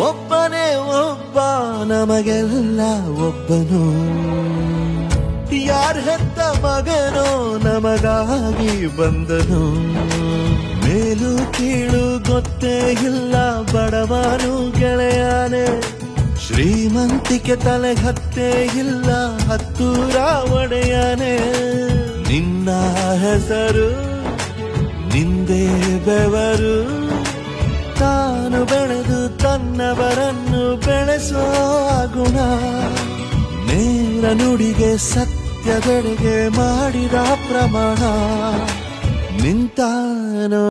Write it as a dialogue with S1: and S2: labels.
S1: ಒಬ್ಬನೇ ಒಬ್ಬ ನಮಗೆಲ್ಲ ಒಬ್ಬನು, ಯಾರ ಹೆತ್ತ ಮಗನೋ ನಮಗಾಗಿ ಬಂದನು. ಮೇಲು ಕೀಳು ಗೊತ್ತೇ ಇಲ್ಲ ಬಡವನು ಗೆಳೆಯಾನೆ, ಶ್ರೀಮಂತಿಕೆ ತಲೆಗತ್ತೇ ಇಲ್ಲ ಹತ್ತೂರ ಒಡೆಯಾನೆ. ನಿನ್ನ ಹೆಸರು ನಿಂದೇ ಬೆವರು, ತಾನು ಬೆಳೆದು ತನ್ನವರನ್ನು ಬೆಳೆಸೋ ಗುಣ. ನೇರ ನುಡಿಗೆ ಸತ್ಯದೆಡೆಗೆ ಮಾಡಿದ ಪ್ರಮಾಣ ನಿಂತಾನೋ